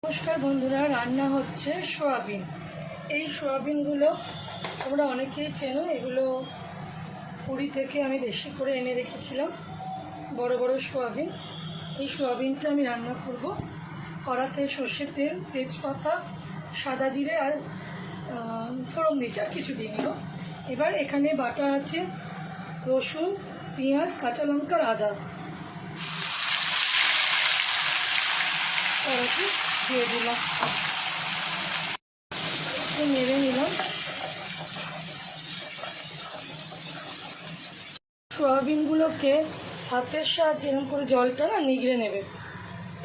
নমস্কার বন্ধুরা, রান্না হচ্ছে সোয়াবিন। এই সোয়াবিনগুলো তোমরা অনেকেই চেনো। এগুলো পুরী থেকে আমি বেশি করে এনে রেখেছিলাম, বড় বড় সোয়াবিন। এই সোয়াবিনটা আমি রান্না করব। কড়াতে সর্ষের তেল, তেজপাতা, সাদা জিরে আর ফোড়ন দিয়েছি, আর কিছু দিইনি। এবার এখানে বাটা আছে রসুন, পেঁয়াজ, কাঁচা লঙ্কা, আদা। কড়াতে দিয়ে দিলাম, একটু নেড়ে নিলাম। সোয়াবিনগুলোকে হাতের সাহায্যে এরকম করে জলটা নিগড়ে নেবে,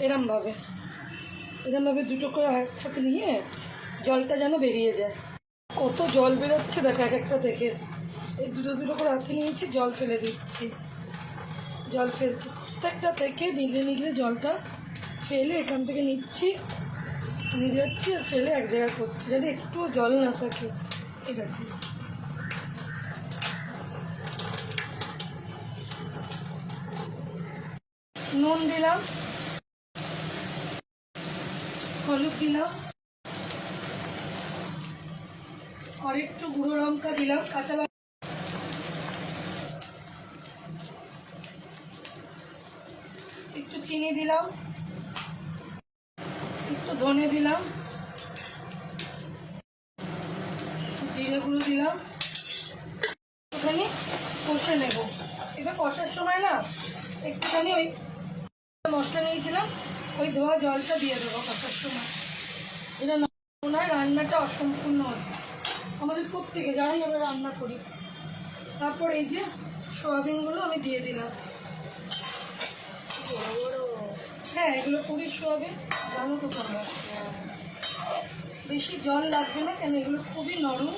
এরমভাবে দুটো করে একসাথে নিয়ে জলটা যেন বেরিয়ে যায়। কত জল বেরোচ্ছে দেখ এক একটা থেকে। এই দুটো করে হাতে নিয়েছি, জল ফেলে দিচ্ছি, জল ফেলছি প্রত্যেকটা থেকে। নিগড়ে জলটা ফেলে এখান থেকে নিচ্ছি, নিগড়াচ্ছি আর ফেলে এক জায়গায় করছি, যাতে একটু জল না থাকে। এই দেখো, নুন দিলাম, হলুদ দিলাম, আর একটু গুঁড়ো লঙ্কা দিলাম, কাঁচা লঙ্কা, একটু চিনি দিলাম, একটু ধনে দিলাম, জিরে গুঁড়ো দিলাম। একটুখানি কষে নেব। এবার কষার সময় না একটুখানি ওই মশলা নিয়েছিলাম, ওই ধোয়া জলটা দিয়ে দেবো কষার সময়। এটা মনে হয় রান্নাটা অসম্পূর্ণ হচ্ছে আমাদের প্রত্যেকে, যারাই আমরা রান্না করি। তারপর এই যে সোয়াবিনগুলো আমি দিয়ে দিলাম। হ্যাঁ, এগুলো পুরীর সোয়াবিন, জানো তো তোমরা। বেশি জল লাগবে না, কেন এগুলো খুবই নরম।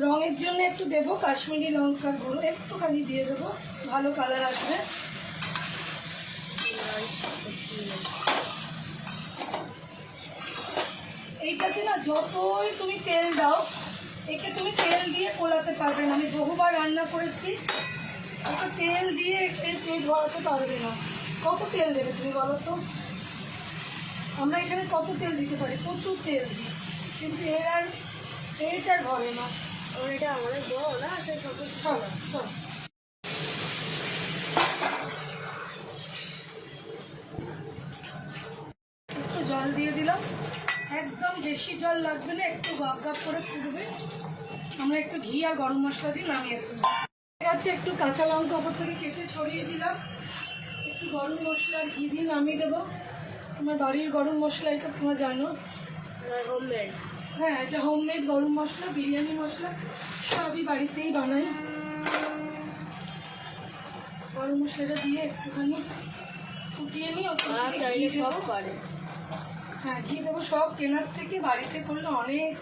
রঙের জন্য একটু দেবো কাশ্মীরি লঙ্কার গুঁড়ো, একটুখানি দিয়ে দেবো, ভালো কালার আসবে। এইটাতে না যতই তুমি তেল দাও, একে তুমি তেল দিয়ে কোলাতে পারবে না। আমি বহুবার রান্না করেছি, ওকে তেল দিয়ে পেট ভরাতে পারবে না। কত তেল দেবে তুমি বলো তো? আমরা এখানে কত তেল দিতে পারি, প্রচুর তেল দিই, কিন্তু এর আর পেট আর ভরে না। এটা আমাদের বড় না, সেই ছোট সব একটু জল দিয়ে দিলাম। একদম বেশি জল লাগবে না, একটু গাপ গাপ করে ফুটবে। আমরা একটু ঘি আর গরম মশলা দিয়ে নামিয়ে ফেলবো। ঠিক আছে, একটু কাঁচা লঙ্কা ওপর থেকে কেটে ছড়িয়ে দিলাম, একটু গরম মশলা আর ঘি দিয়ে নামিয়ে দেবো। আমার বাড়ির গরম মশলা, এটা তোমরা জানো, হোমমেড। হ্যাঁ, এটা হোমমেড গরম মশলা, বিরিয়ানি মশলা সবই বাড়িতেই বানাই। গরম মশলাটা দিয়ে একটুখানি ফুটিয়ে নিই। সব করে, হ্যাঁ ঘি দেবো। সব কেনার থেকে বাড়িতে করলে অনেক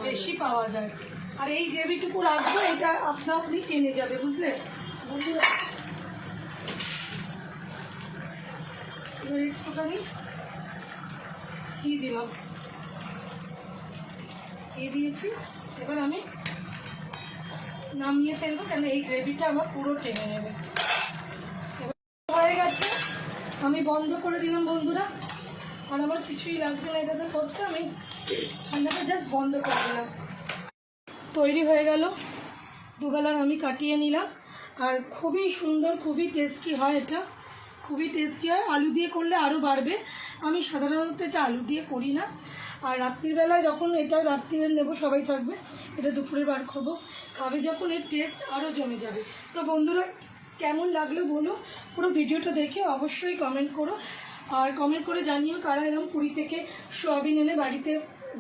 বেশি পাওয়া যায়। আর এই গ্রেভিটুকু রাখবো, এটা আপনা আপনি টেনে যাবে, বুঝলে? একটুখানি ঘি দিলাম, ঘি দিয়েছি। এবার আমি নামিয়ে ফেলবো, কেন এই গ্রেভিটা আমার পুরো টেনে নেবে। হয়ে গেছে, আমি বন্ধ করে দিলাম বন্ধুরা। আর আমার কিছুই লাগবে না এটাতে করতে, আমি ঠান্ডাটা জাস্ট বন্ধ করে দিলাম। তৈরি হয়ে গেল, দুবেলার আমি কাটিয়ে নিলাম। আর খুবই সুন্দর, খুবই টেস্টি হয় এটা, খুবই টেস্টি হয়। আলু দিয়ে করলে আরও বাড়বে। আমি সাধারণত এটা আলু দিয়ে করি না। আর রাত্রিবেলায় যখন এটা রাত্রিরে নেবো, সবাই থাকবে, এটা দুপুরে বার করবো, খাবে যখন, এর টেস্ট আরও জমে যাবে। তো বন্ধুরা, কেমন লাগলো বলো, পুরো ভিডিওটা দেখে অবশ্যই কমেন্ট করো। আর কমেন্ট করে জানিও কারা এরকম পুরী থেকে সোয়াবিন এনে বাড়িতে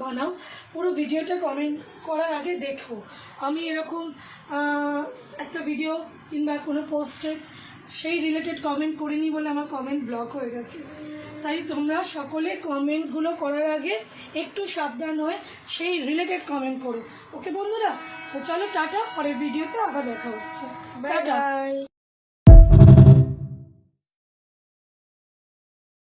বানাও। পুরো ভিডিওটা কমেন্ট করার আগে দেখো। আমি এরকম একটা ভিডিও কিংবা কোনো পোস্টে সেই রিলেটেড কমেন্ট করিনি বলে আমার কমেন্ট ব্লক হয়ে গেছে। তাই তোমরা সকলে কমেন্টগুলো করার আগে একটু সাবধান হয়ে সেই রিলেটেড কমেন্ট করো। ওকে বন্ধুরা, তো চলো টাটা, পরের ভিডিওতে আবার দেখা হচ্ছে। Bye bye.